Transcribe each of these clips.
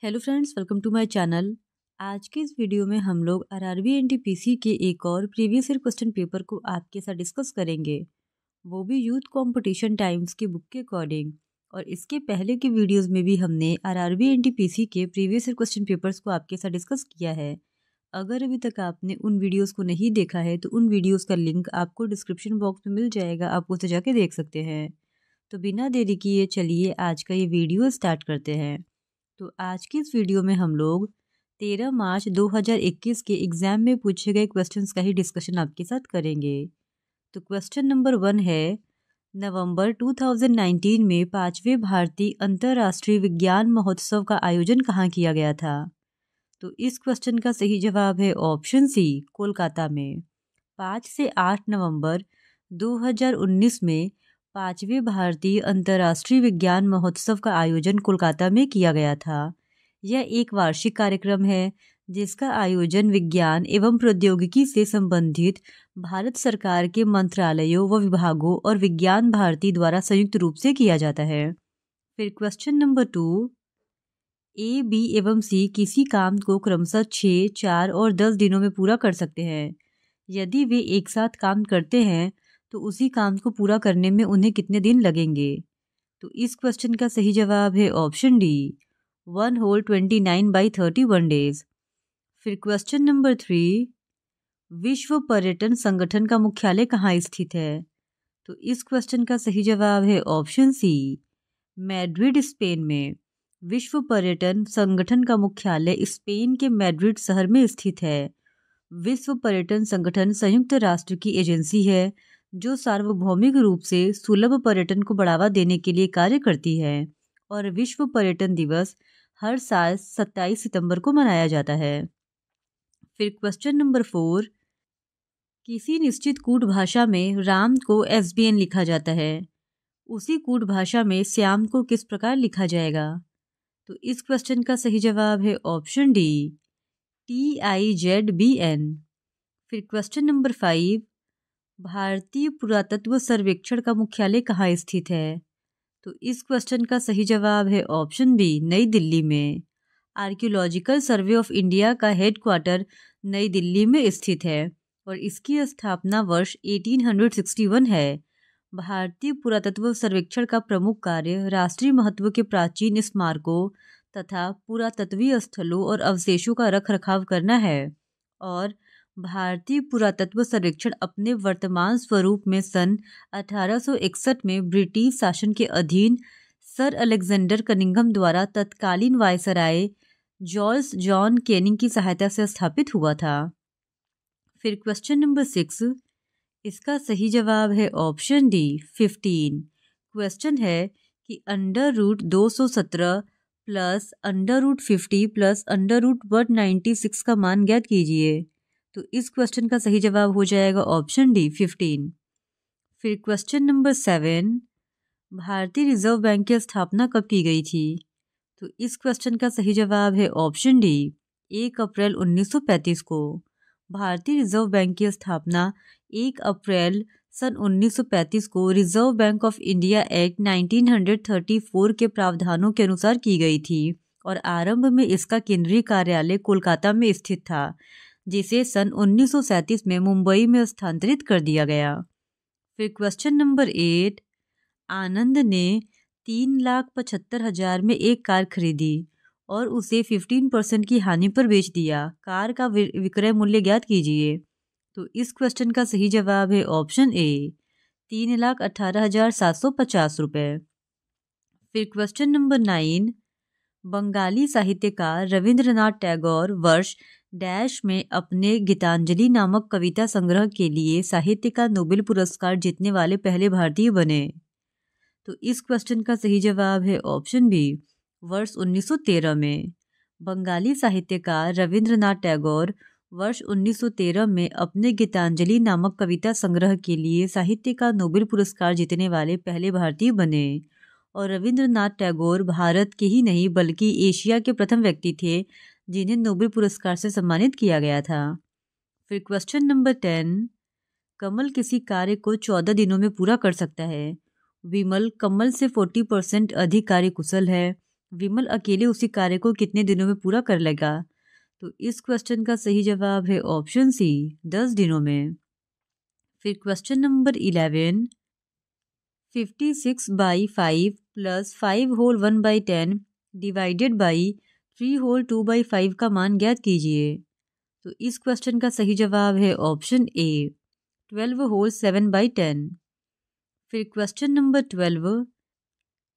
Hello friends, welcome to my channel. आज के इस वीडियो में हम लोग आरआरबी एनटीपीसी के एक और प्रीवियस ईयर क्वेश्चन पेपर को आपके साथ डिस्कस करेंगे, वो भी यूथ कंपटीशन टाइम्स के बुक के अकॉर्डिंग। और इसके पहले के वीडियोस में भी हमने आरआरबी एनटीपीसी के प्रीवियस ईयर क्वेश्चन पेपर्स को आपके साथ डिस्कस किया है। अगर अभी तक आपने उन वीडियोज़ को नहीं देखा है तो उन वीडियोज़ का लिंक आपको डिस्क्रिप्शन बॉक्स में मिल जाएगा, आप उसे जाके देख सकते हैं। तो बिना देरी किए चलिए आज का ये वीडियो स्टार्ट करते हैं। तो आज की इस वीडियो में हम लोग 13 मार्च 2021 के एग्जाम में पूछे गए क्वेश्चंस का ही डिस्कशन आपके साथ करेंगे। तो क्वेश्चन नंबर 1 है, नवंबर 2019 में 5वें भारतीय अंतर्राष्ट्रीय विज्ञान महोत्सव का आयोजन कहाँ किया गया था? तो इस क्वेश्चन का सही जवाब है ऑप्शन सी, कोलकाता में। 5 से 8 नवंबर 2019 में 5वें भारतीय अंतर्राष्ट्रीय विज्ञान महोत्सव का आयोजन कोलकाता में किया गया था। यह एक वार्षिक कार्यक्रम है जिसका आयोजन विज्ञान एवं प्रौद्योगिकी से संबंधित भारत सरकार के मंत्रालयों व विभागों और विज्ञान भारती द्वारा संयुक्त रूप से किया जाता है। फिर क्वेश्चन नंबर 2, ए, बी एवं सी किसी काम को क्रमशः 6, 4 और 10 दिनों में पूरा कर सकते हैं। यदि वे एक साथ काम करते हैं तो उसी काम को पूरा करने में उन्हें कितने दिन लगेंगे? तो इस क्वेश्चन का सही जवाब है ऑप्शन डी, 1 होल 29/31 डेज। फिर क्वेश्चन नंबर 3, विश्व पर्यटन संगठन का मुख्यालय कहाँ स्थित है? तो इस क्वेश्चन का सही जवाब है ऑप्शन सी, मैड्रिड, स्पेन में। विश्व पर्यटन संगठन का मुख्यालय स्पेन के मैड्रिड शहर में स्थित है। विश्व पर्यटन संगठन संयुक्त राष्ट्र की एजेंसी है जो सार्वभौमिक रूप से सुलभ पर्यटन को बढ़ावा देने के लिए कार्य करती है और विश्व पर्यटन दिवस हर साल 27 सितंबर को मनाया जाता है। फिर क्वेश्चन नंबर 4, किसी निश्चित कूट भाषा में राम को एसबीएन लिखा जाता है, उसी कूट भाषा में श्याम को किस प्रकार लिखा जाएगा? तो इस क्वेश्चन का सही जवाब है ऑप्शन डी, TIZBN। फिर क्वेश्चन नंबर 5, भारतीय पुरातत्व सर्वेक्षण का मुख्यालय कहाँ स्थित है? तो इस क्वेश्चन का सही जवाब है ऑप्शन बी, नई दिल्ली में। आर्कियोलॉजिकल सर्वे ऑफ इंडिया का हेडक्वार्टर नई दिल्ली में स्थित है और इसकी स्थापना वर्ष 1861 है। भारतीय पुरातत्व सर्वेक्षण का प्रमुख कार्य राष्ट्रीय महत्व के प्राचीन स्मारकों तथा पुरातत्वीय स्थलों और अवशेषों का रखरखाव करना है और भारतीय पुरातत्व सर्वेक्षण अपने वर्तमान स्वरूप में सन 1861 में ब्रिटिश शासन के अधीन सर अलेक्जेंडर कनिंघम द्वारा तत्कालीन वायसराय जॉर्ज जॉन केनिंग की सहायता से स्थापित हुआ था। फिर क्वेश्चन नंबर 6, इसका सही जवाब है ऑप्शन डी, 15। क्वेश्चन है कि √217 प्लस √50 प्लस √196 का मान ज्ञात कीजिए। तो इस क्वेश्चन का सही जवाब हो जाएगा ऑप्शन डी, 15। फिर क्वेश्चन नंबर 7, भारतीय रिजर्व बैंक की स्थापना कब की गई थी? तो इस क्वेश्चन का सही जवाब है ऑप्शन डी, 1 अप्रैल 1935 को। भारतीय रिजर्व बैंक की स्थापना 1 अप्रैल सन 1935 को reserve bank of India act 1934 के प्रावधानों के अनुसार की गई थी और आरंभ में इसका केंद्रीय कार्यालय कोलकाता में स्थित था, जिसे सन 1937 में मुंबई में स्थानांतरित कर दिया गया। फिर क्वेश्चन नंबर 8, आनंद ने 3,75,000 में एक कार खरीदी और उसे 15% की हानि पर बेच दिया। कार का विक्रय मूल्य ज्ञात कीजिए। तो इस क्वेश्चन का सही जवाब है ऑप्शन ए, 3,18,750 रुपये। फिर क्वेश्चन नंबर 9, बंगाली साहित्यकार रविंद्रनाथ टैगोर वर्ष डैश में अपने गीतांजलि नामक कविता संग्रह के लिए साहित्य का नोबेल पुरस्कार जीतने वाले पहले भारतीय बने। तो इस क्वेश्चन का सही जवाब है ऑप्शन बी, वर्ष 1913 में। बंगाली साहित्यकार रविंद्रनाथ टैगोर वर्ष 1913 में अपने गीतांजलि नामक कविता संग्रह के लिए साहित्य का नोबेल पुरस्कार जीतने वाले पहले भारतीय बने और रविंद्रनाथ टैगोर भारत के ही नहीं बल्कि एशिया के प्रथम व्यक्ति थे जिन्हें नोबेल पुरस्कार से सम्मानित किया गया था। फिर क्वेश्चन नंबर 10, कमल किसी कार्य को 14 दिनों में पूरा कर सकता है। विमल कमल से 40% अधिक कार्य कुशल है विमल अकेले उसी कार्य को कितने दिनों में पूरा कर लेगा? तो इस क्वेश्चन का सही जवाब है ऑप्शन सी, 10 दिनों में। फिर question number 11, 56/5 plus 5 whole 1/10 divided by 3 whole 2/5 का मान ज्ञात कीजिए। तो इस क्वेश्चन का सही जवाब है ऑप्शन ए, 12 होल 7/10। फिर क्वेश्चन नंबर 12,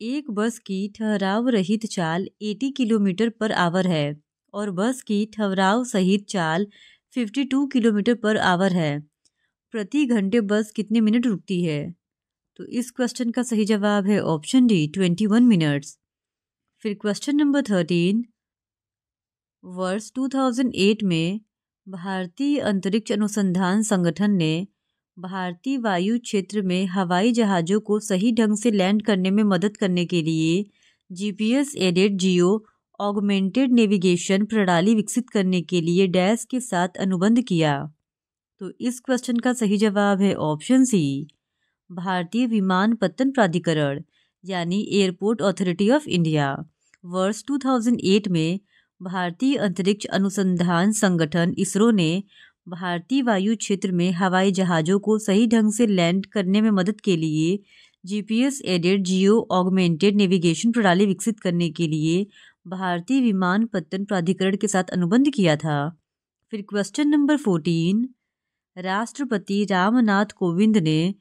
एक बस की ठहराव रहित चाल 80 किलोमीटर पर आवर है और बस की ठहराव सहित चाल 52 किलोमीटर पर आवर है। प्रति घंटे बस कितने मिनट रुकती है? तो इस क्वेश्चन का सही जवाब है ऑप्शन डी, 21 मिनट्स। फिर क्वेश्चन नंबर 13, वर्ष 2008 में भारतीय अंतरिक्ष अनुसंधान संगठन ने भारतीय वायु क्षेत्र में हवाई जहाज़ों को सही ढंग से लैंड करने में मदद करने के लिए GPS aided geo augmented navigation प्रणाली विकसित करने के लिए डैश के साथ अनुबंध किया। तो इस क्वेश्चन का सही जवाब है ऑप्शन सी, भारतीय विमानपत्तन प्राधिकरण यानी एयरपोर्ट अथॉरिटी ऑफ इंडिया। वर्ष 2008 में भारतीय अंतरिक्ष अनुसंधान संगठन इसरो ने भारतीय वायु क्षेत्र में हवाई जहाज़ों को सही ढंग से लैंड करने में मदद के लिए GPS aided geo augmented navigation प्रणाली विकसित करने के लिए भारतीय विमानपत्तन प्राधिकरण के साथ अनुबंध किया था। फिर क्वेश्चन नंबर 14, राष्ट्रपति रामनाथ कोविंद ने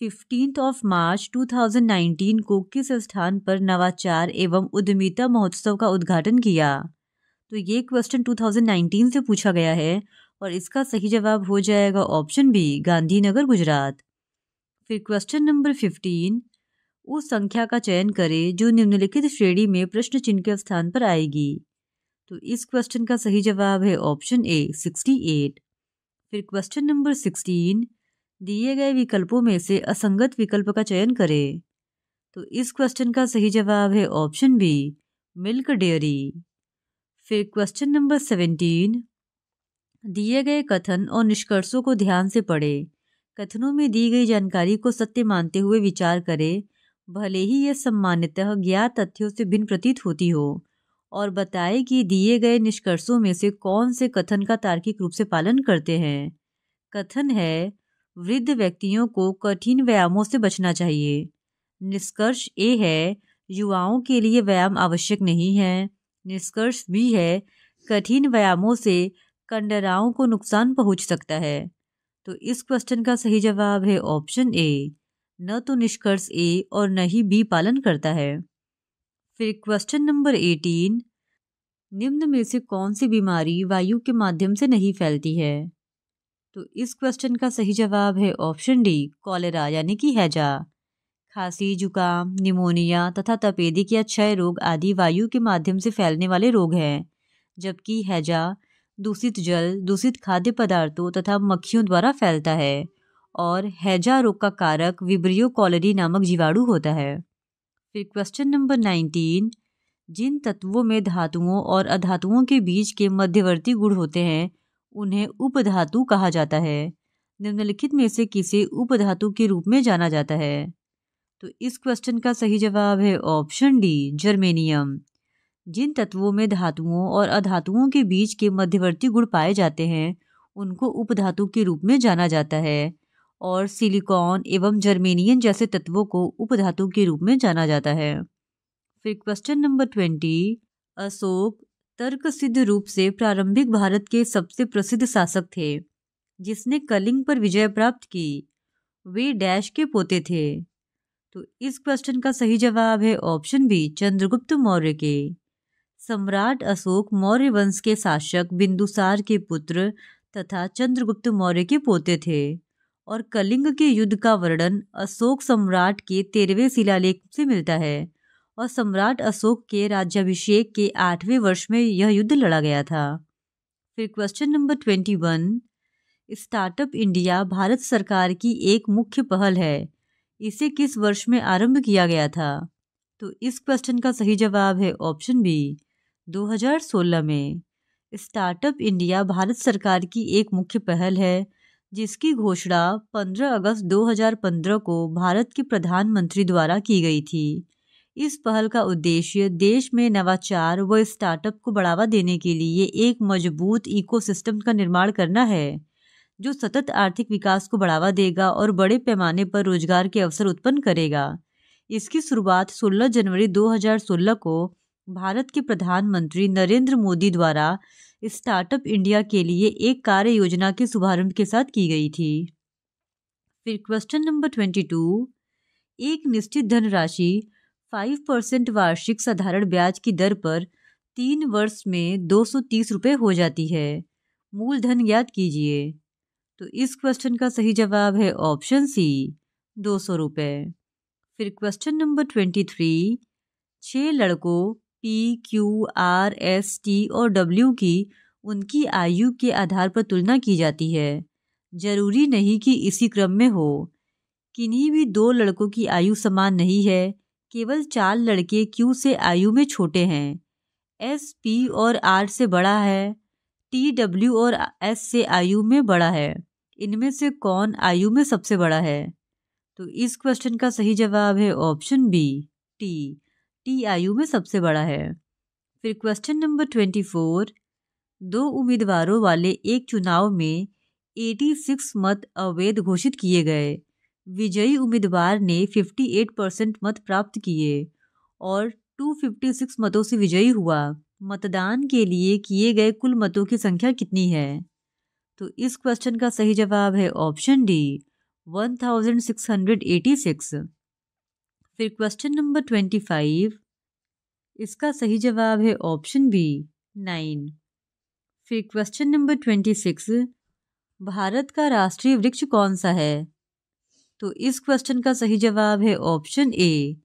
15 मार्च 2019 को किस स्थान पर नवाचार एवं उद्यमिता महोत्सव का उद्घाटन किया? तो ये क्वेश्चन 2019 से पूछा गया है और इसका सही जवाब हो जाएगा ऑप्शन बी, गांधीनगर, गुजरात। फिर क्वेश्चन नंबर 15, उस संख्या का चयन करें जो निम्नलिखित श्रेणी में प्रश्न चिन्ह के स्थान पर आएगी। तो इस क्वेश्चन का सही जवाब है ऑप्शन ए, 68। फिर क्वेश्चन नंबर 16, दिए गए विकल्पों में से असंगत विकल्प का चयन करें। तो इस क्वेश्चन का सही जवाब है ऑप्शन बी, मिल्क डेयरी। फिर क्वेश्चन नंबर 17, दिए गए कथन और निष्कर्षों को ध्यान से पढ़ें। कथनों में दी गई जानकारी को सत्य मानते हुए विचार करें, भले ही यह सामान्यतः ज्ञात तथ्यों से भिन्न प्रतीत होती हो, और बताएं कि दिए गए निष्कर्षों में से कौन से कथन का तार्किक रूप से पालन करते हैं। कथन है, वृद्ध व्यक्तियों को कठिन व्यायामों से बचना चाहिए। निष्कर्ष ए है, युवाओं के लिए व्यायाम आवश्यक नहीं है। निष्कर्ष बी है, कठिन व्यायामों से कंडराओं को नुकसान पहुंच सकता है। तो इस क्वेश्चन का सही जवाब है ऑप्शन ए, न तो निष्कर्ष ए और न ही बी पालन करता है। फिर क्वेश्चन नंबर 18, निम्न में से कौन सी बीमारी वायु के माध्यम से नहीं फैलती है? तो इस क्वेश्चन का सही जवाब है ऑप्शन डी, कॉलेरा यानी कि हैजा। खांसी, जुकाम, निमोनिया तथा तपेदिक या क्षय रोग आदि वायु के माध्यम से फैलने वाले रोग हैं, जबकि हैजा दूषित जल, दूषित खाद्य पदार्थों तथा मक्खियों द्वारा फैलता है और हैजा रोग का कारक विब्रियो कॉलेरी नामक जीवाणु होता है। फिर क्वेश्चन नंबर 19, जिन तत्वों में धातुओं और अधातुओं के बीच के मध्यवर्ती गुण होते हैं उन्हें उपधातु कहा जाता है। निम्नलिखित में से किसे उपधातु के रूप में जाना जाता है? तो इस क्वेश्चन का सही जवाब है ऑप्शन डी, जर्मेनियम। जिन तत्वों में धातुओं और अधातुओं के बीच के मध्यवर्ती गुण पाए जाते हैं उनको उपधातु के रूप में जाना जाता है और सिलिकॉन एवं जर्मेनियम जैसे तत्वों को उपधातु के रूप में जाना जाता है। फिर क्वेश्चन नंबर 20, अशोक तर्कसिद्ध रूप से प्रारंभिक भारत के सबसे प्रसिद्ध शासक थे जिसने कलिंग पर विजय प्राप्त की। वे डैश के पोते थे। तो इस क्वेश्चन का सही जवाब है ऑप्शन बी, चंद्रगुप्त मौर्य के। सम्राट अशोक मौर्य वंश के शासक बिंदुसार के पुत्र तथा चंद्रगुप्त मौर्य के पोते थे और कलिंग के युद्ध का वर्णन अशोक सम्राट के 13वें शिलालेख से मिलता है और सम्राट अशोक के राज्याभिषेक के 8वें वर्ष में यह युद्ध लड़ा गया था। फिर question number 21, startup India Bharat सरकार की एक मुख्य पहल है, इसे किस वर्ष में आरंभ किया गया था? तो इस क्वेश्चन का सही जवाब है ऑप्शन बी, 2016 में। स्टार्टअप इंडिया भारत सरकार की एक मुख्य पहल है जिसकी घोषणा 15 अगस्त 2015 को भारत के प्रधानमंत्री द्वारा की गई थी। इस पहल का उद्देश्य देश में नवाचार व स्टार्टअप को बढ़ावा देने के लिए एक मजबूत इकोसिस्टम का निर्माण करना है, जो सतत आर्थिक विकास को बढ़ावा देगा और बड़े पैमाने पर रोजगार के अवसर उत्पन्न करेगा। इसकी शुरुआत 16 जनवरी 2016 को भारत के प्रधानमंत्री नरेंद्र मोदी द्वारा स्टार्टअप इंडिया के लिए एक कार्य योजना के शुभारंभ के साथ की गई थी। फिर क्वेश्चन नंबर 22, एक निश्चित धनराशि 5% वार्षिक साधारण ब्याज की दर पर 3 वर्ष में 230 रुपये हो जाती है। मूलधन ज्ञात कीजिए। तो इस क्वेश्चन का सही जवाब है ऑप्शन सी, 200 रुपये। फिर क्वेश्चन नंबर 23, 6 लड़कों PQRST और W की उनकी आयु के आधार पर तुलना की जाती है। जरूरी नहीं कि इसी क्रम में हो। किन्हीं भी 2 लड़कों की आयु समान नहीं है। केवल 4 लड़के Q से आयु में छोटे हैं, S P और R से बड़ा है, T W और S से आयु में बड़ा है। इनमें से कौन आयु में सबसे बड़ा है? तो इस क्वेश्चन का सही जवाब है ऑप्शन बी, टी आयु में सबसे बड़ा है। फिर क्वेश्चन नंबर 24, 2 उम्मीदवारों वाले एक चुनाव में 86 मत अवैध घोषित किए गए। विजयी उम्मीदवार ने 58% मत प्राप्त किए और 256 मतों से विजयी हुआ। मतदान के लिए किए गए कुल मतों की संख्या कितनी है? तो इस क्वेश्चन का सही जवाब है ऑप्शन डी, 1686। फिर क्वेश्चन नंबर 25, इसका सही जवाब है ऑप्शन बी, 9। फिर क्वेश्चन नंबर 26, भारत का राष्ट्रीय वृक्ष कौन सा है? तो इस क्वेश्चन का सही जवाब है ऑप्शन ए,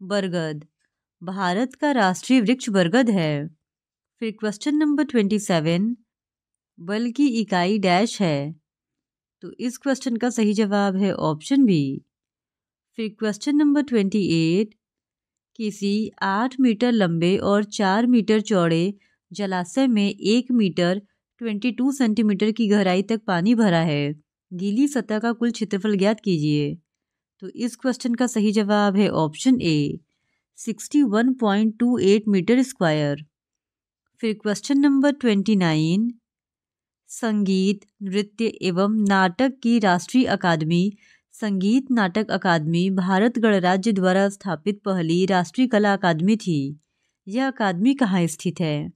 बरगद। भारत का राष्ट्रीय वृक्ष बरगद है। फिर क्वेश्चन नंबर 27, बल की इकाई डैश है। तो इस क्वेश्चन का सही जवाब है ऑप्शन बी। फिर क्वेश्चन नंबर 28, किसी 8 मीटर लंबे और 4 मीटर चौड़े जलाशय में 1 मीटर 22 सेंटीमीटर की गहराई तक पानी भरा है। गीली सतह का कुल क्षेत्रफल ज्ञात कीजिए। तो इस क्वेश्चन का सही जवाब है ऑप्शन ए, 61.28 मीटर स्क्वायर। फिर क्वेश्चन नंबर 29, संगीत, नृत्य एवं नाटक की राष्ट्रीय अकादमी संगीत नाटक अकादमी भारत गणराज्य द्वारा स्थापित पहली राष्ट्रीय कला अकादमी थी। यह अकादमी कहाँ स्थित है?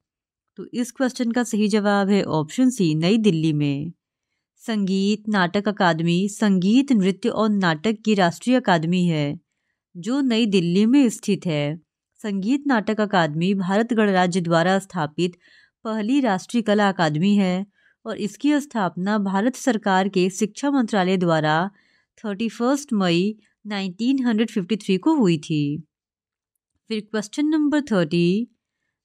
तो इस क्वेश्चन का सही जवाब है ऑप्शन सी, नई दिल्ली में। संगीत नाटक अकादमी संगीत, नृत्य और नाटक की राष्ट्रीय अकादमी है जो नई दिल्ली में स्थित है। संगीत नाटक अकादमी भारत गणराज्य द्वारा स्थापित पहली राष्ट्रीय कला अकादमी है और इसकी स्थापना भारत सरकार के शिक्षा मंत्रालय द्वारा 31 मई 1953 को हुई थी। फिर क्वेश्चन नंबर 30,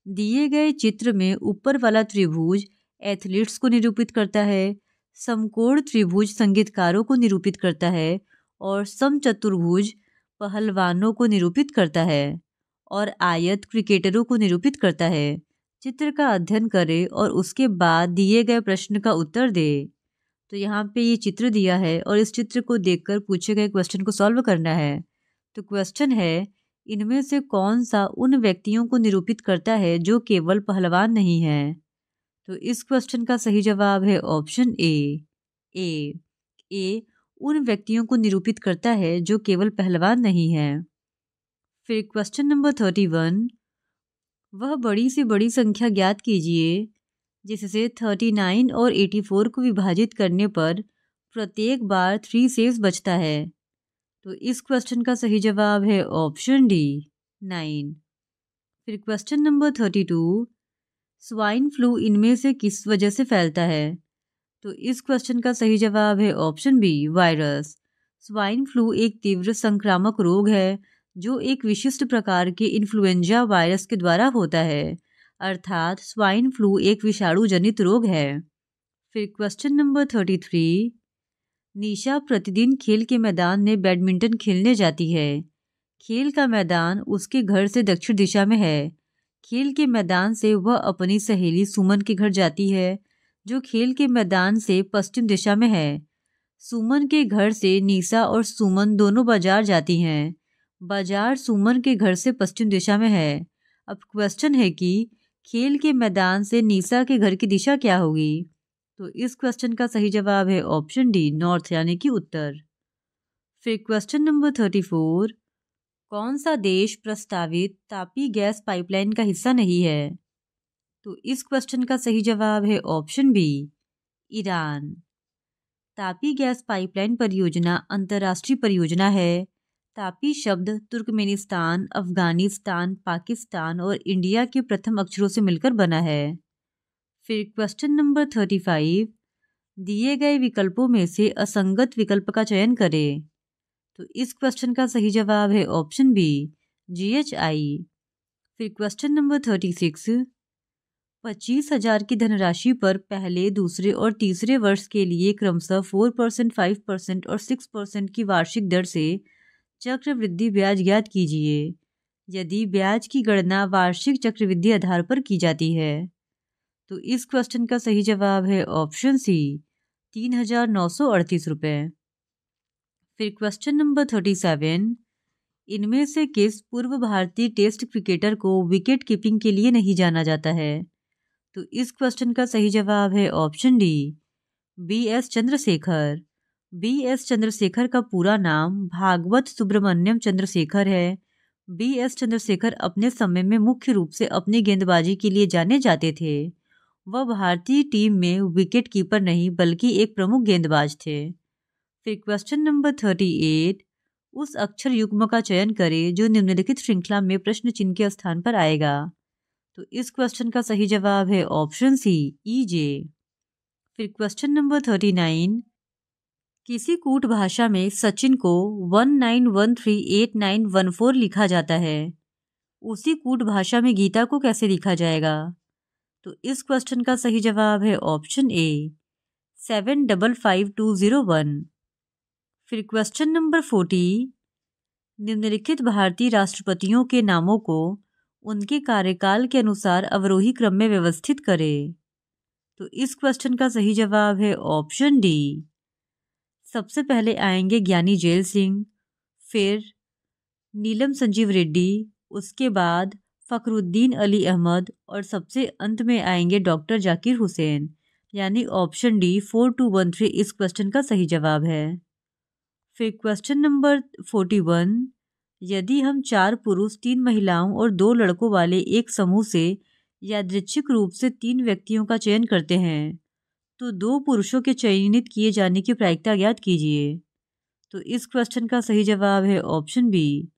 दिए गए चित्र में ऊपर वाला त्रिभुज एथलीट्स को निरूपित करता है, समकोण त्रिभुज संगीतकारों को निरूपित करता है और समचतुर्भुज पहलवानों को निरूपित करता है और आयत क्रिकेटरों को निरूपित करता है। चित्र का अध्ययन करें और उसके बाद दिए गए प्रश्न का उत्तर दें। तो यहाँ पे ये चित्र दिया है और इस चित्र को देखकर पूछे गए क्वेश्चन को सॉल्व करना है। तो क्वेश्चन है, इनमें से कौन सा उन व्यक्तियों को निरूपित करता है जो केवल पहलवान नहीं हैं? तो इस क्वेश्चन का सही जवाब है ऑप्शन ए उन व्यक्तियों को निरूपित करता है जो केवल पहलवान नहीं हैं। फिर क्वेश्चन नंबर 31, वह बड़ी से बड़ी संख्या ज्ञात कीजिए जिससे 39 और 84 को विभाजित करने पर प्रत्येक बार 3 शेष बचता है। तो इस क्वेश्चन का सही जवाब है ऑप्शन डी, 9। फिर क्वेश्चन नंबर 32, स्वाइन फ्लू इनमें से किस वजह से फैलता है? तो इस क्वेश्चन का सही जवाब है option B, virus. Swine flu एक तीव्र संक्रामक रोग है जो एक विशिष्ट प्रकार के इन्फ्लुएंजा वायरस के द्वारा होता है, अर्थात स्वाइन फ्लू एक विषाणु जनित रोग है। फिर क्वेश्चन नंबर 33, निशा प्रतिदिन खेल के मैदान में बैडमिंटन खेलने जाती है। खेल का मैदान उसके घर से दक्षिण दिशा में है। खेल के मैदान से वह अपनी सहेली सुमन के घर जाती है जो खेल के मैदान से पश्चिम दिशा में है। सुमन के घर से निशा और सुमन दोनों बाजार जाती हैं। बाजार सुमन के घर से पश्चिम दिशा में है। अब क्वेश्चन है कि खेल के मैदान से निशा के घर की दिशा क्या होगी? तो इस क्वेश्चन का सही जवाब है ऑप्शन डी, नॉर्थ यानी कि उत्तर। फिर क्वेश्चन नंबर 34, कौन सा देश प्रस्तावित तापी गैस पाइपलाइन का हिस्सा नहीं है? तो इस क्वेश्चन का सही जवाब है option B, Iran. TAPI gas pipeline परियोजना अंतर्राष्ट्रीय परियोजना है। तापी शब्द तुर्कमेनिस्तान, अफगानिस्तान, पाकिस्तान और इंडिया के प्रथम अक्षरों से मिलकर बना है। फिर क्वेश्चन नंबर 35, दिए गए विकल्पों में से असंगत विकल्प का चयन करें। तो इस क्वेश्चन का सही जवाब है ऑप्शन बी, GHI। फिर क्वेश्चन नंबर 36, 25,000 की धनराशि पर पहले, दूसरे और तीसरे वर्ष के लिए क्रमशः 4%, 5% और 6% की वार्षिक दर से चक्रवृद्धि ब्याज ज्ञात कीजिए यदि ब्याज की गणना वार्षिक चक्रवृद्धि आधार पर की जाती है। तो इस क्वेश्चन का सही जवाब है ऑप्शन सी, 3,938 रुपये। फिर क्वेश्चन नंबर 37, इनमें से किस पूर्व भारतीय टेस्ट क्रिकेटर को विकेट कीपिंग के लिए नहीं जाना जाता है? तो इस क्वेश्चन का सही जवाब है option D, BS Chandrashekhar. BS Chandrashekhar का पूरा नाम भागवत सुब्रमण्यम चंद्रशेखर है। BS चंद्रशेखर अपने समय में मुख्य रूप से अपनी गेंदबाजी के लिए जाने जाते थे। वह भारतीय टीम में विकेट कीपर नहीं बल्कि एक प्रमुख गेंदबाज थे। फिर क्वेश्चन नंबर 38, उस अक्षर युग्म का चयन करें जो निम्नलिखित श्रृंखला में प्रश्न चिन्ह के स्थान पर आएगा। तो इस क्वेश्चन का सही जवाब है ऑप्शन सी, EJ। फिर क्वेश्चन नंबर 39, किसी कूट भाषा में सचिन को 19138914 लिखा जाता है, उसी कूट भाषा में गीता को कैसे लिखा जाएगा? तो इस क्वेश्चन का सही जवाब है ऑप्शन ए, 755201। फिर क्वेश्चन नंबर 40, निम्नलिखित भारतीय राष्ट्रपतियों के नामों को उनके कार्यकाल के अनुसार अवरोही क्रम में व्यवस्थित करें। तो इस क्वेश्चन का सही जवाब है ऑप्शन डी। सबसे पहले आएंगे ज्ञानी जेल सिंह, फिर नीलम संजीव रेड्डी, उसके बाद फखरुद्दीन अली अहमद और सबसे अंत में आएंगे डॉक्टर जाकिर हुसैन, यानी ऑप्शन डी 4213 इस क्वेश्चन का सही जवाब है। फिर क्वेश्चन नंबर 41, यदि हम 4 पुरुष, 3 महिलाओं और 2 लड़कों वाले एक समूह से यादृच्छिक रूप से 3 व्यक्तियों का चयन करते हैं तो 2 पुरुषों के चयनित किए जाने की प्रायिकता ज्ञात कीजिए। तो इस क्वेश्चन का सही जवाब है ऑप्शन बी,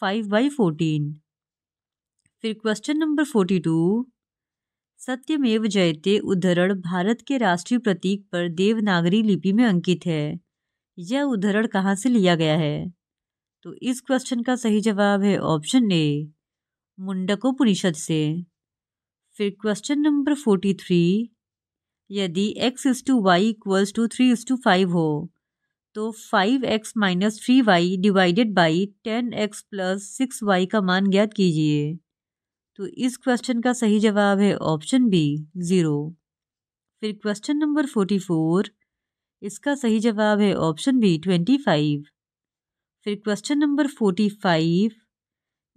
5/14। फिर क्वेश्चन नंबर 42, सत्यमेव जयते उद्धरण भारत के राष्ट्रीय प्रतीक पर देवनागरी लिपि में अंकित है। यह उद्धरण कहाँ से लिया गया है? तो इस क्वेश्चन का सही जवाब है ऑप्शन ए, मुंडकोपनिषद से। फिर क्वेश्चन नंबर 43, यदि x/y = 3/5 हो तो 5x - 3y divided by 10x + 6y का मान ज्ञात कीजिए। तो इस क्वेश्चन का सही जवाब है ऑप्शन बी, 0। फिर क्वेश्चन नंबर 44, इसका सही जवाब है ऑप्शन बी, 25। फिर क्वेश्चन नंबर 45,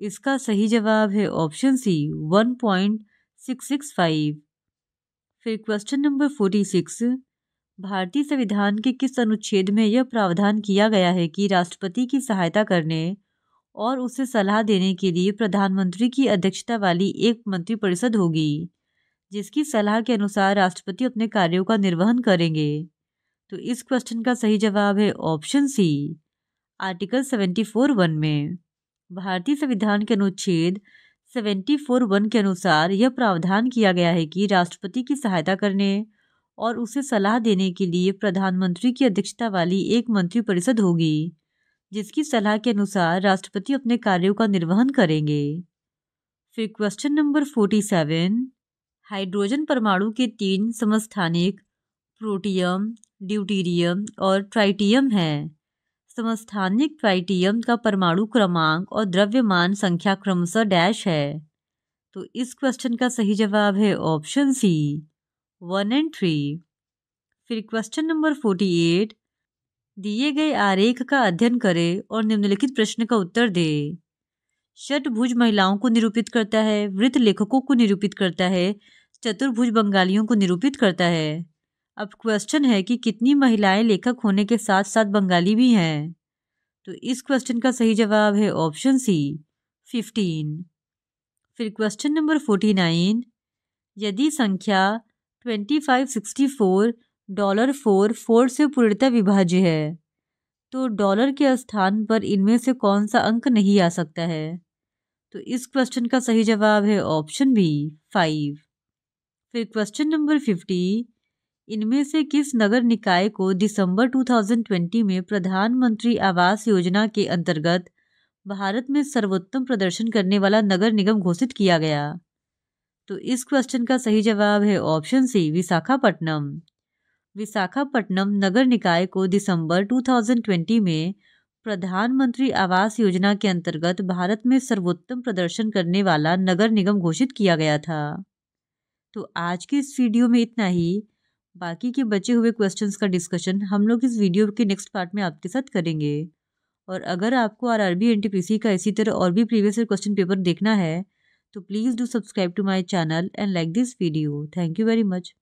इसका सही जवाब है ऑप्शन सी, 1.665। फिर क्वेश्चन नंबर 46, भारतीय संविधान के किस अनुच्छेद में यह प्रावधान किया गया है कि राष्ट्रपति की सहायता करने और उसे सलाह देने के लिए प्रधानमंत्री की अध्यक्षता वाली एक मंत्रिपरिषद होगी, जिसकी सलाह के अनुसार राष्ट्रपति अपने कार्यों का निर्वहन करेंगे? तो इस क्वेश्चन का सही जवाब है ऑप्शन सी, आर्टिकल 74(1) में। भारतीय संविधान के अनुच्छेद 74(1) के अनुसार यह प्रावधान किया गया है कि राष्ट्रपति की सहायता करने और उसे सलाह देने के लिए प्रधानमंत्री की अध्यक्षता वाली एक मंत्रिपरिषद होगी, जिसकी सलाह के अनुसार राष्ट्रपति अपने कार्यों का निर्वहन करेंगे। फिर क्वेश्चन नंबर 47, हाइड्रोजन परमाणु के 3 समस्थानिक प्रोटियम, ड्यूटेरियम और ट्राइटियम हैं। समस्थानिक ट्राइटियम का परमाणु क्रमांक और द्रव्यमान संख्या क्रमशः डैश है। तो इस क्वेश्चन का सही जवाब है ऑप्शन सी, 1 और 3। फिर क्वेश्चन नंबर 48, दिए गए आरेख का अध्ययन करें और निम्नलिखित प्रश्न का उत्तर दें। षटभुज महिलाओं को निरूपित करता है, वृत्त लेखकों को निरूपित करता है, चतुर्भुज बंगालियों को निरूपित करता है। अब क्वेश्चन है कि कितनी महिलाएं लेखक होने के साथ साथ बंगाली भी हैं। तो इस क्वेश्चन का सही जवाब है ऑप्शन सी 15। फिर क्वेश्चन नंबर 49, यदि संख्या 2564 $4 से पूर्णतः विभाज्य है तो डॉलर के स्थान पर इनमें से कौन सा अंक नहीं आ सकता है। तो इस क्वेश्चन का सही जवाब है ऑप्शन बी 5। फिर क्वेश्चन नंबर 50, इनमें से किस नगर निकाय को दिसंबर 2020 में प्रधानमंत्री आवास योजना के अंतर्गत भारत में सर्वोत्तम प्रदर्शन करने वाला नगर निगम घोषित किया गया। तो इस क्वेश्चन का सही जवाब है ऑप्शन सी विशाखापट्टनम। विशाखापट्टनम नगर निकाय को दिसंबर 2020 में प्रधानमंत्री आवास योजना के अंतर्गत भारत में सर्वोत्तम प्रदर्शन करने वाला नगर निगम घोषित किया गया था। तो आज की इस वीडियो में इतना ही। बाकी के बचे हुए क्वेश्चंस का डिस्कशन हम लोग इस वीडियो के नेक्स्ट पार्ट में आपके साथ करेंगे। और अगर आपको आरआरबी एनटीपीसी का इसी तरह और भी प्रीवियस ईयर क्वेश्चन पेपर देखना है तो please do subscribe to my channel and like this video. Thank you very much.